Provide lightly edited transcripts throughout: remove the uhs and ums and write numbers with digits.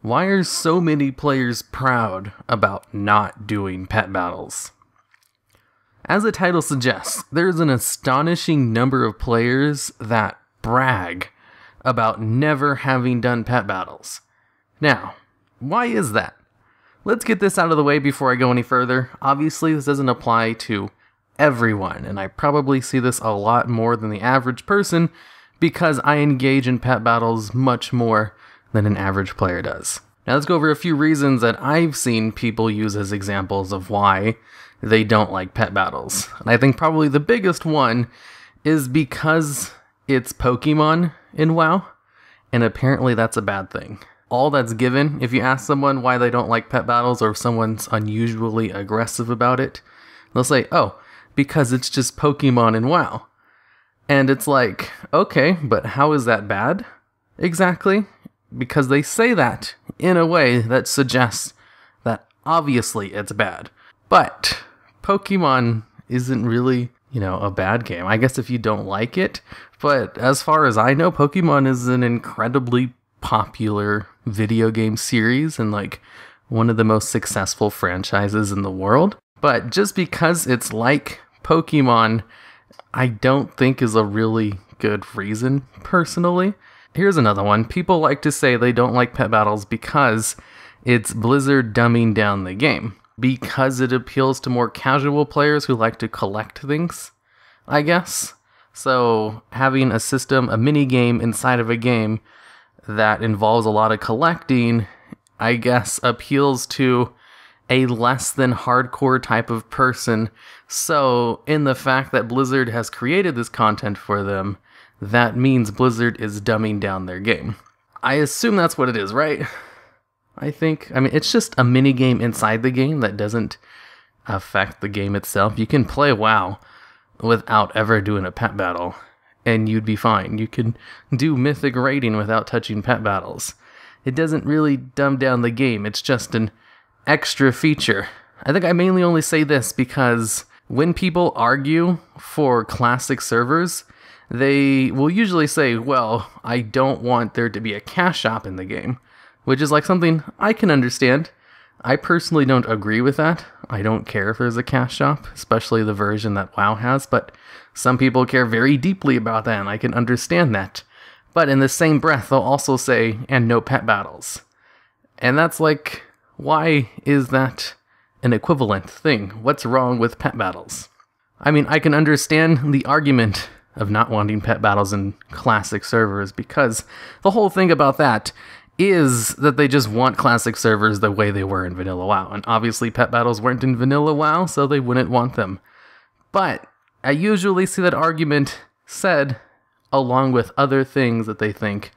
Why are so many players proud about not doing pet battles? As the title suggests, there's an astonishing number of players that brag about never having done pet battles. Now, why is that? Let's get this out of the way before I go any further. Obviously, this doesn't apply to everyone, and I probably see this a lot more than the average person because I engage in pet battles much more than an average player does. Now let's go over a few reasons that I've seen people use as examples of why they don't like pet battles. And I think probably the biggest one is because it's Pokemon in WoW, and apparently that's a bad thing. All that's given, if you ask someone why they don't like pet battles or if someone's unusually aggressive about it, they'll say, oh, because it's just Pokemon in WoW. And it's like, okay, but how is that bad? Exactly. Because they say that in a way that suggests that obviously it's bad. But Pokemon isn't really, a bad game. I guess if you don't like it, but as far as I know, Pokemon is an incredibly popular video game series and like one of the most successful franchises in the world. But just because it's like Pokemon, I don't think is a really good reason, personally. Here's another one. People like to say they don't like pet battles because it's Blizzard dumbing down the game. Because it appeals to more casual players who like to collect things, I guess. So having a system, a mini game inside of a game that involves a lot of collecting, I guess appeals to a less than hardcore type of person. So in the fact that Blizzard has created this content for them, that means Blizzard is dumbing down their game. I assume that's what it is, right? I mean, it's just a mini game inside the game that doesn't affect the game itself. You can play WoW without ever doing a pet battle, and you'd be fine. You can do mythic raiding without touching pet battles. It doesn't really dumb down the game. It's just an extra feature. I think I mainly only say this because when people argue for classic servers, they will usually say, well, I don't want there to be a cash shop in the game, which is like something I can understand. I personally don't agree with that. I don't care if there's a cash shop, especially the version that WoW has, but some people care very deeply about that, and I can understand that. But in the same breath, they'll also say, and no pet battles. And that's like, why is that an equivalent thing? What's wrong with pet battles? I mean, I can understand the argument of not wanting pet battles in classic servers, because the whole thing about that is that they just want classic servers the way they were in vanilla WoW, and obviously pet battles weren't in vanilla WoW, so they wouldn't want them. But I usually see that argument said along with other things that they think,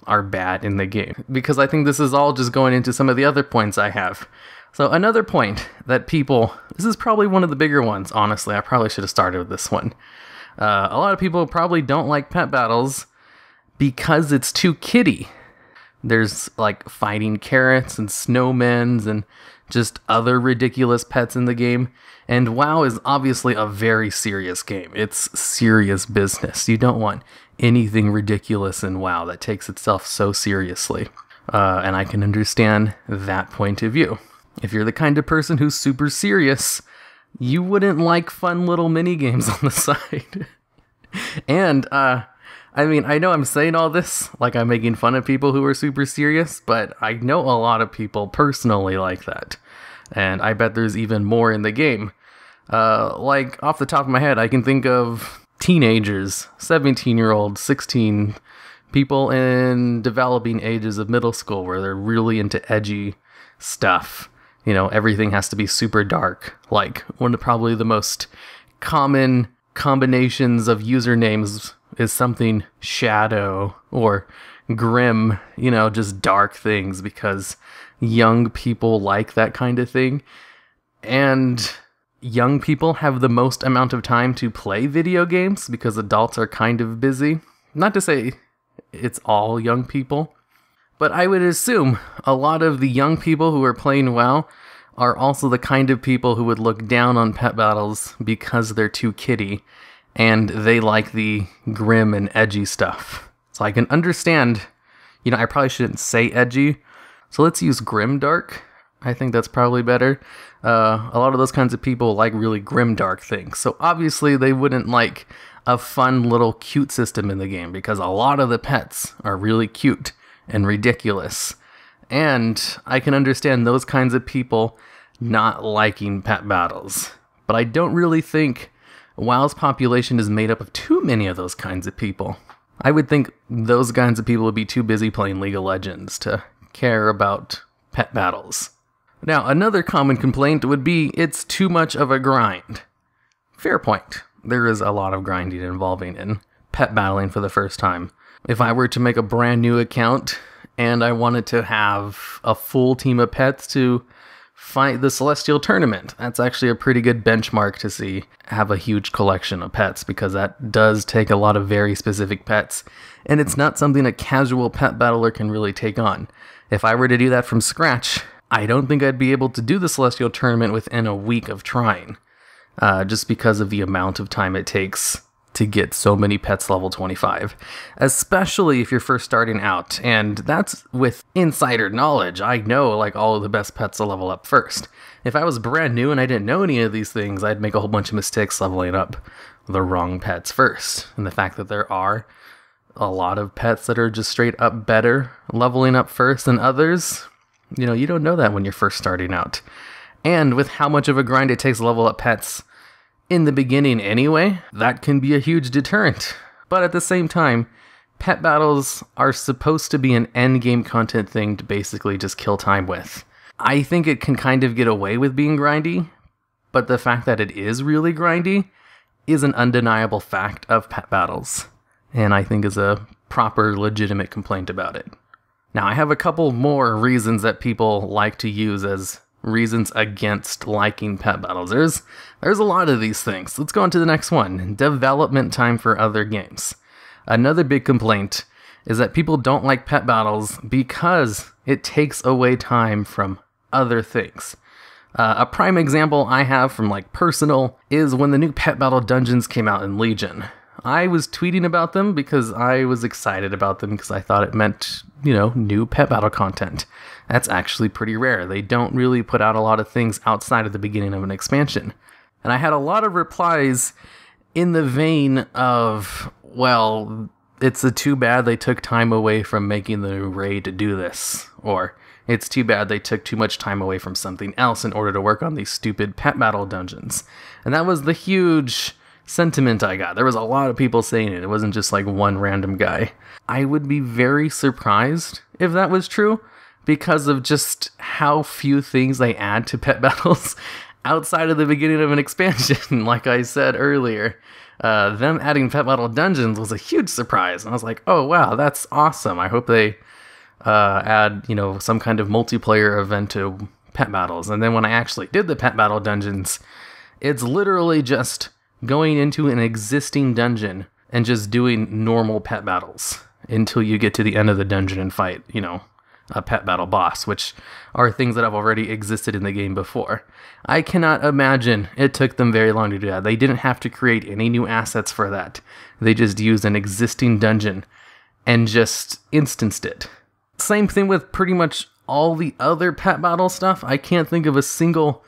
are bad in the game, because I think this is all just going into some of the other points I have. So another point that this is probably one of the bigger ones, honestly. I probably should have started with this one. A lot of people probably don't like pet battles because it's too kiddie. There's like fighting carrots and snowmen and just other ridiculous pets in the game. And WoW is obviously a very serious game. It's serious business. You don't want anything ridiculous in WoW that takes itself so seriously. And I can understand that point of view. If you're the kind of person who's super serious, you wouldn't like fun little mini games on the side. And, I mean, I know I'm saying all this like I'm making fun of people who are super serious, but I know a lot of people personally like that. And I bet there's even more in the game. Like, off the top of my head, I can think of teenagers, 17-year-olds, 16, people in developing ages of middle school where they're really into edgy stuff. Everything has to be super dark. Like, one of probably the most common combinations of usernames is something shadow or grim, just dark things, because young people like that kind of thing. And young people have the most amount of time to play video games because adults are kind of busy. Not to say it's all young people, but I would assume a lot of the young people who are playing WoW are also the kind of people who would look down on pet battles because they're too kiddie and they like the grim and edgy stuff. So I can understand, I probably shouldn't say edgy, So let's use grimdark. I think that's probably better. A lot of those kinds of people like really grimdark things. So obviously they wouldn't like a fun little cute system in the game because a lot of the pets are really cute and ridiculous. And I can understand those kinds of people not liking pet battles. But I don't really think WoW's population is made up of too many of those kinds of people. I would think those kinds of people would be too busy playing League of Legends to care about pet battles. Now, another common complaint would be it's too much of a grind. Fair point. There is a lot of grinding involving in pet battling for the first time. If I were to make a brand new account and I wanted to have a full team of pets to fight the Celestial Tournament, that's actually a pretty good benchmark to see. Have a huge collection of pets because that does take a lot of very specific pets. And it's not something a casual pet battler can really take on. If I were to do that from scratch, I don't think I'd be able to do the Celestial Tournament within a week of trying. Just because of the amount of time it takes to get so many pets level 25. Especially if you're first starting out, and that's with insider knowledge. I know like all of the best pets to level up first. If I was brand new and I didn't know any of these things, I'd make a whole bunch of mistakes leveling up the wrong pets first. And the fact that there are a lot of pets that are just straight up better leveling up first than others, you don't know that when you're first starting out. And with how much of a grind it takes to level up pets in the beginning anyway, that can be a huge deterrent. But at the same time, pet battles are supposed to be an endgame content thing to basically just kill time with. I think it can kind of get away with being grindy, but the fact that it is really grindy is an undeniable fact of pet battles, and I think is a proper, legitimate complaint about it. Now, I have a couple more reasons that people like to use as reasons against liking pet battles. There's a lot of these things. Let's go on to the next one. Development time for other games. Another big complaint is that people don't like pet battles because it takes away time from other things. A prime example I have from personal is when the new pet battle dungeons came out in Legion. I was tweeting about them because I was excited about them because I thought it meant, new pet battle content. That's actually pretty rare. They don't really put out a lot of things outside of the beginning of an expansion. And I had a lot of replies in the vein of, well, it's too bad they took time away from making the new raid to do this. Or, it's too bad they took too much time away from something else in order to work on these stupid pet battle dungeons. And that was the huge sentiment I got. There was a lot of people saying it. It wasn't just one random guy. I would be very surprised if that was true because of just how few things they add to pet battles outside of the beginning of an expansion. Like I said earlier, them adding pet battle dungeons was a huge surprise. And I was like, oh wow, that's awesome. I hope they add, some kind of multiplayer event to pet battles. And then when I actually did the pet battle dungeons, it's literally just going into an existing dungeon and just doing normal pet battles until you get to the end of the dungeon and fight, a pet battle boss, which are things that have already existed in the game before. I cannot imagine it took them very long to do that. They didn't have to create any new assets for that. They just used an existing dungeon and just instanced it. Same thing with pretty much all the other pet battle stuff. I can't think of a single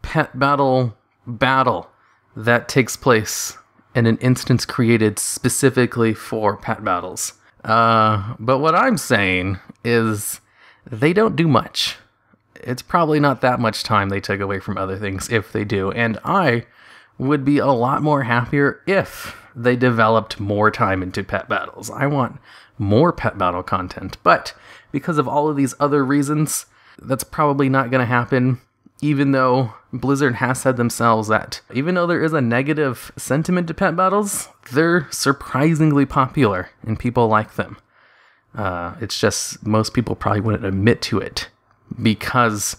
pet battle that takes place in an instance created specifically for pet battles. But what I'm saying is they don't do much. It's probably not that much time they took away from other things if they do. And I would be a lot more happier if they developed more time into pet battles. I want more pet battle content. But because of all of these other reasons, that's probably not going to happen. Even though Blizzard has said themselves that even though there is a negative sentiment to pet battles, they're surprisingly popular and people like them. It's just most people probably wouldn't admit to it because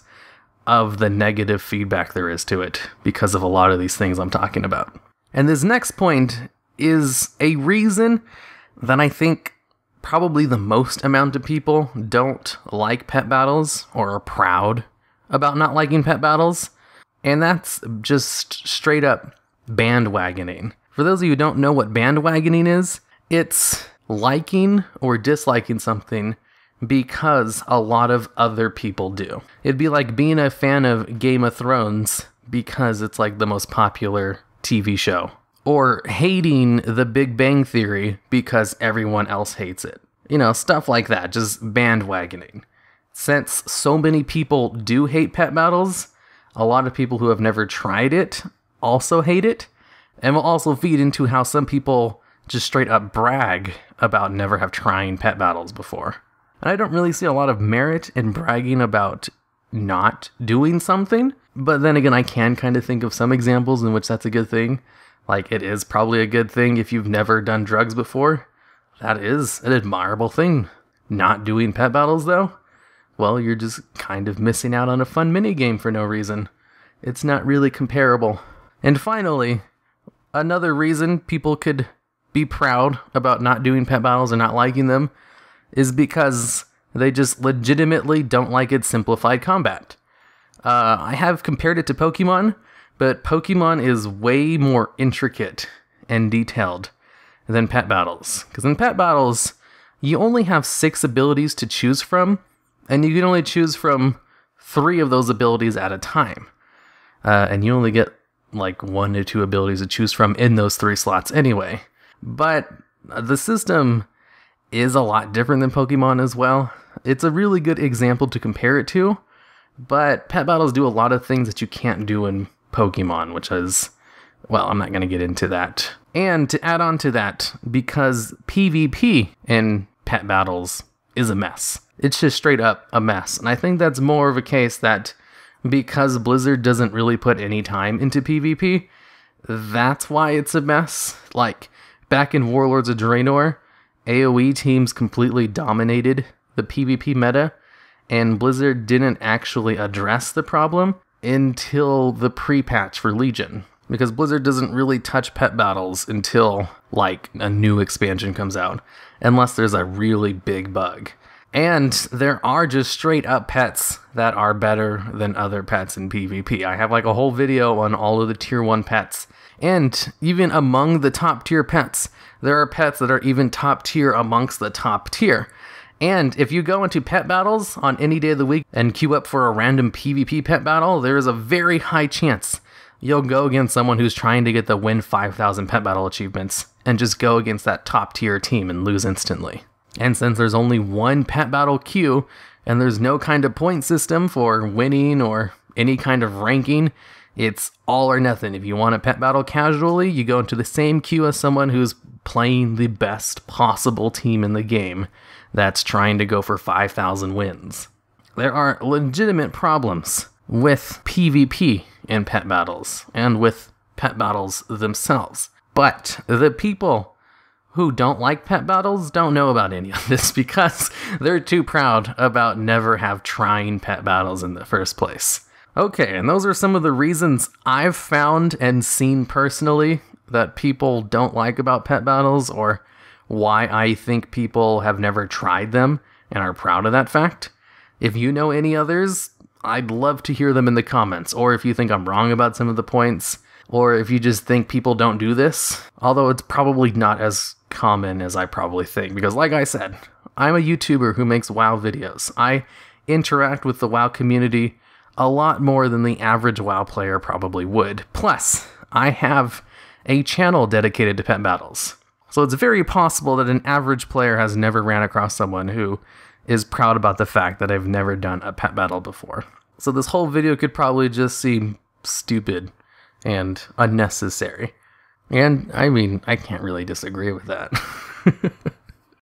of the negative feedback there is to it because of a lot of these things I'm talking about. And this next point is a reason that I think probably the most amount of people don't like pet battles or are proud about not liking pet battles, and that's just straight up bandwagoning. For those of you who don't know what bandwagoning is, it's liking or disliking something because a lot of other people do. It'd be like being a fan of Game of Thrones because it's like the most popular TV show, or hating The Big Bang Theory because everyone else hates it. You know, stuff like that, just bandwagoning. Since so many people do hate pet battles, a lot of people who have never tried it also hate it, and will also feed into how some people just straight up brag about never have trying pet battles before. And I don't really see a lot of merit in bragging about not doing something, but then again, I can kind of think of some examples in which that's a good thing. Like, it is probably a good thing if you've never done drugs before. That is an admirable thing. Not doing pet battles, though? Well, you're just kind of missing out on a fun minigame for no reason. It's not really comparable. And finally, another reason people could be proud about not doing pet battles or not liking them is because they just legitimately don't like its simplified combat. I have compared it to Pokemon, but Pokemon is way more intricate and detailed than pet battles. Because in pet battles, you only have 6 abilities to choose from, and you can only choose from 3 of those abilities at a time. And you only get like 1 to 2 abilities to choose from in those 3 slots anyway. But the system is a lot different than Pokemon as well. It's a really good example to compare it to, but pet battles do a lot of things that you can't do in Pokemon, which is, well, I'm not going to get into that. And to add on to that, because PvP in pet battles is a mess. It's just straight up a mess. And I think that's more of a case that because Blizzard doesn't really put any time into PvP, that's why it's a mess. Like, back in Warlords of Draenor, AoE teams completely dominated the PvP meta, and Blizzard didn't actually address the problem until the pre-patch for Legion. Because Blizzard doesn't really touch pet battles until, like, a new expansion comes out, unless there's a really big bug. And there are just straight up pets that are better than other pets in PvP. I have like a whole video on all of the tier 1 pets. And even among the top tier pets, there are pets that are even top tier amongst the top tier. And if you go into pet battles on any day of the week and queue up for a random PvP pet battle, there is a very high chance you'll go against someone who's trying to get the win 5,000 pet battle achievements and just go against that top tier team and lose instantly. And since there's only one pet battle queue and there's no kind of point system for winning or any kind of ranking, it's all or nothing. If you want a pet battle casually, you go into the same queue as someone who's playing the best possible team in the game that's trying to go for 5,000 wins. There are legitimate problems with PvP in pet battles and with pet battles themselves. But the people who don't like pet battles don't know about any of this because they're too proud about never have trying pet battles in the first place. Okay, and those are some of the reasons I've found and seen personally that people don't like about pet battles, or why I think people have never tried them and are proud of that fact. If you know any others, I'd love to hear them in the comments, or if you think I'm wrong about some of the points, or if you just think people don't do this, although it's probably not as common as I probably think, because like I said, I'm a YouTuber who makes WoW videos. I interact with the WoW community a lot more than the average WoW player probably would. Plus, I have a channel dedicated to pet battles. So it's very possible that an average player has never ran across someone who is proud about the fact that I've never done a pet battle before. So this whole video could probably just seem stupid and unnecessary. And, I mean, I can't really disagree with that.